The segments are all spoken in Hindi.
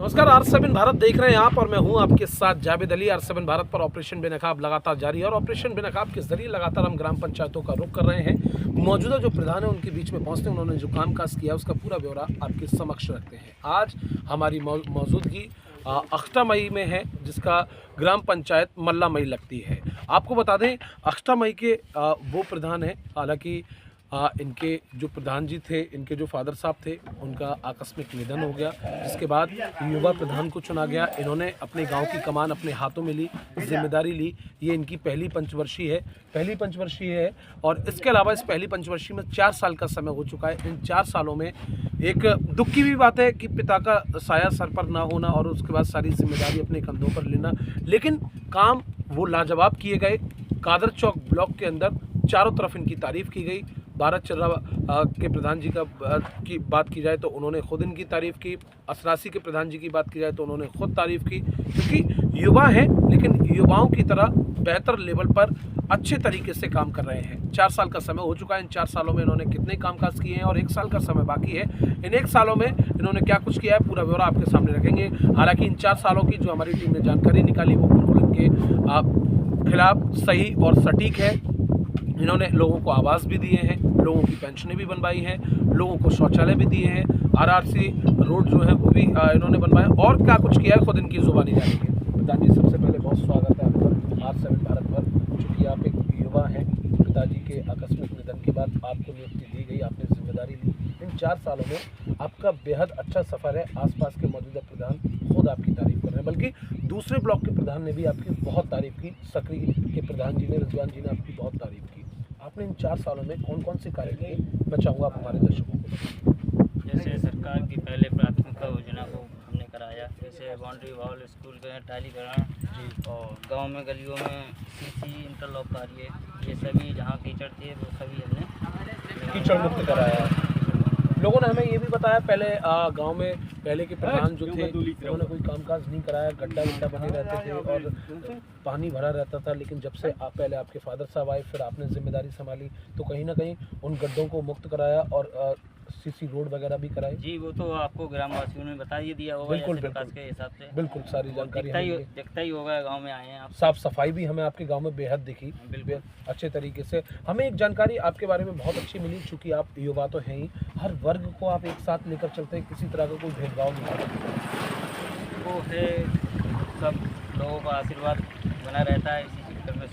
नमस्कार, R7 भारत देख रहे हैं आप और मैं हूं आपके साथ जावेद अली। R7 भारत पर ऑपरेशन बेनकाब लगातार जारी है और ऑपरेशन बेनकाब के जरिए लगातार हम ग्राम पंचायतों का रुख कर रहे हैं। मौजूदा जो प्रधान है उनके बीच में पहुंचते हैं, उन्होंने जो कामकाज किया उसका पूरा ब्यौरा आपके समक्ष रखते हैं। आज हमारी मौजूदगी अष्टमई में है, जिसका ग्राम पंचायत मल्ला मई लगती है। आपको बता दें, अष्टमई के वो प्रधान है, हालांकि इनके जो प्रधान जी थे, इनके जो फादर साहब थे, उनका आकस्मिक निधन हो गया, जिसके बाद युवा प्रधान को चुना गया। इन्होंने अपने गांव की कमान अपने हाथों में ली, जिम्मेदारी ली। ये इनकी पहली पंचवर्षीय है और इसके अलावा इस पहली पंचवर्षीय में 4 साल का समय हो चुका है। इन 4 सालों में एक दुख की भी बात है कि पिता का साया सर पर ना होना और उसके बाद सारी जिम्मेदारी अपने कंधों पर लेना, लेकिन काम वो लाजवाब किए गए। कादर चौक ब्लॉक के अंदर चारों तरफ इनकी तारीफ़ की गई। भारत चर्रा के प्रधान जी की बात की जाए तो उन्होंने खुद इनकी तारीफ़ की। असरासी के प्रधान जी की बात की जाए तो उन्होंने खुद तारीफ़ की, क्योंकि युवा हैं लेकिन युवाओं की तरह बेहतर लेवल पर अच्छे तरीके से काम कर रहे हैं। 4 साल का समय हो चुका है। इन 4 सालों में इन्होंने कितने कामकाज किए हैं और 1 साल का समय बाकी है। इन 1 सालों में इन्होंने क्या कुछ किया है, पूरा ब्यौरा आपके सामने रखेंगे। हालांकि इन 4 सालों की जो हमारी टीम ने जानकारी निकाली वो बिल्कुल इनके खिलाफ सही और सटीक है। इन्होंने लोगों को आवास भी दिए हैं, लोगों की पेंशनें भी बनवाई हैं, लोगों को शौचालय भी दिए हैं, आरआरसी रोड जो है वो भी इन्होंने बनवाए और क्या कुछ किया है खुद इनकी जुबानी जानेंगे। प्रधान जी, सबसे पहले बहुत स्वागत है आपका R7 भारत पर। चूँकि आप एक युवा हैं, पिताजी के आकस्मिक निधन के बाद आपको नियुक्ति दी गई, आपने जिम्मेदारी ली। इन 4 सालों में आपका बेहद अच्छा सफ़र है। आसपास के मौजूदा प्रधान खुद आपकी तारीफ़ कर रहे हैं, बल्कि दूसरे ब्लॉक के प्रधान ने भी आपकी बहुत तारीफ़ की। सकरी के प्रधान जी ने, रिजवान जी ने आपकी बहुत तारीफ़ की। आपने इन 4 सालों में कौन कौन से कार्य किए, मैं चाहूँगा आप हमारे दर्शकों को। जैसे सरकार की पहले प्राथमिकता योजना को हमने कराया, जैसे बाउंड्री वॉल, स्कूल के टाइलीकरण जी, और गांव में गलियों में सीसी इंटरलॉक कार्य, ये सभी जहां कीचड़ थे वो सभी हमने कीचड़ मुक्त कराया। लोगों ने हमें ये भी बताया, पहले गांव में पहले के प्रधान जो थे उन्होंने कोई कामकाज नहीं कराया, गड्ढा बने रहते थे और पानी भरा रहता था। लेकिन जब से आप पहले आपके फादर साहब आए, फिर आपने जिम्मेदारी संभाली, तो कहीं ना कहीं उन गड्ढों को मुक्त कराया और सीसी रोड वगैरह भी कराई। जी, वो तो आपको ग्रामवासियों ने बता ही दिया होगा, बिल्कुल विकास के हिसाब से बिल्कुल सारी जानकारी दिखता ही होगा। गाँव में आए हैं आप, साफ सफाई भी हमें आपके गांव में बेहद दिखी, बिल्कुल अच्छे तरीके से। हमें एक जानकारी आपके बारे में बहुत अच्छी मिली, चूँकि आप युवा तो हैं ही, हर वर्ग को आप एक साथ लेकर चलते हैं, किसी तरह का कोई भेदभाव नहीं करते। वो है सब लोगों का आशीर्वाद बना रहता है, इसी चक्कर में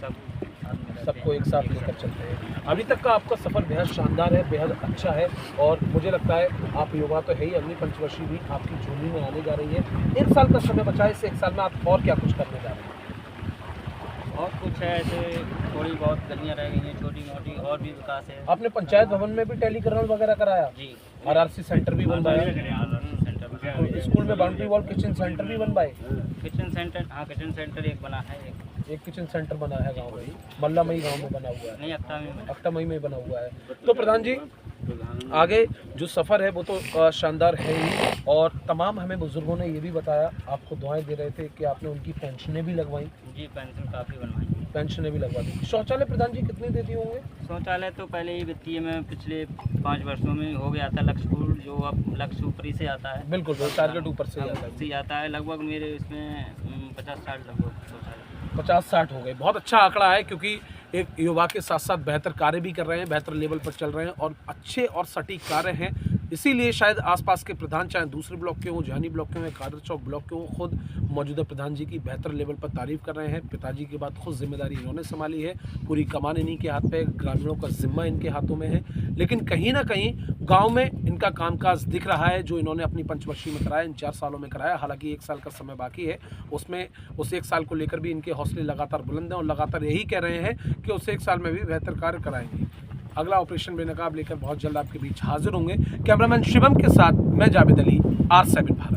सबको एक साथ लेकर चलते हैं। अभी तक का आपका सफ़र बेहद शानदार है, बेहद अच्छा है और मुझे लगता है आप युवा तो है ही, अगली पंचवर्षीय भी आपकी झोली में आने जा रही है। 1 साल का समय बचा है, इस 1 साल में आप और क्या कुछ करने जा रहे हैं? और कुछ है, ऐसे थोड़ी बहुत गलियाँ रह गई हैं छोटी मोटी, और भी विकास है। आपने पंचायत भवन में भी टेलीकरण वगैरह कराया जी, आरआरसी सेंटर भी बनवाया, स्कूल में बाउंड्री वॉल किचन सेंटर भी बनवाए। किचन सेंटर, हाँ किचन सेंटर एक बना है, एक किचन सेंटर बना है गांव में, मल्ला मई गांव में बना हुआ है, नहीं अक्टामई में बना हुआ है। तो प्रधान जी, आगे जो सफ़र है वो तो शानदार है ही, और तमाम हमें बुजुर्गों ने ये भी बताया, आपको दुआएं दे रहे थे कि आपने उनकी पेंशनें भी लगवाई। जी, पेंशन काफ़ी बनवाई, पेंशनें भी लगवा दी। शौचालय प्रधान जी कितने देती होंगे? शौचालय तो पहले ही वित्तीय में पिछले 5 वर्षों में हो गया था लक्ष्य पूर्ण, जो अब लक्ष्य ऊपर ही से आता है। बिल्कुल, टारगेट ऊपर से आता है। लगभग मेरे इसमें 50-60 लगभग शौचालय 50-60 हो गए। बहुत अच्छा आंकड़ा है, क्योंकि एक युवा के साथ साथ बेहतर कार्य भी कर रहे हैं, बेहतर लेवल पर चल रहे हैं और अच्छे और सटीक कार्य हैं। इसीलिए शायद आसपास के प्रधान, चाहे दूसरे ब्लॉक के हों, जहानी ब्लॉक के हों, कादर चौक ब्लॉक के हों, खुद मौजूदा प्रधान जी की बेहतर लेवल पर तारीफ़ कर रहे हैं। पिताजी के बाद खुद जिम्मेदारी इन्होंने संभाली है, पूरी कमान इन्हीं के हाथ पे, ग्रामीणों का जिम्मा इनके हाथों में है। लेकिन कहीं ना कहीं गांव में इनका कामकाज दिख रहा है, जो इन्होंने अपनी पंचवर्षीय में कराया, इन 4 सालों में कराया। हालांकि 1 साल का समय बाकी है, उसमें उस 1 साल को लेकर भी इनके हौसले लगातार बुलंद हैं और लगातार यही कह रहे हैं कि उस 1 साल में भी बेहतर कार्य कराएंगे। अगला ऑपरेशन बेनकाब लेकर बहुत जल्द आपके बीच हाजिर होंगे। कैमरामैन शिवम के साथ मैं जावेद अली, R7 भारत।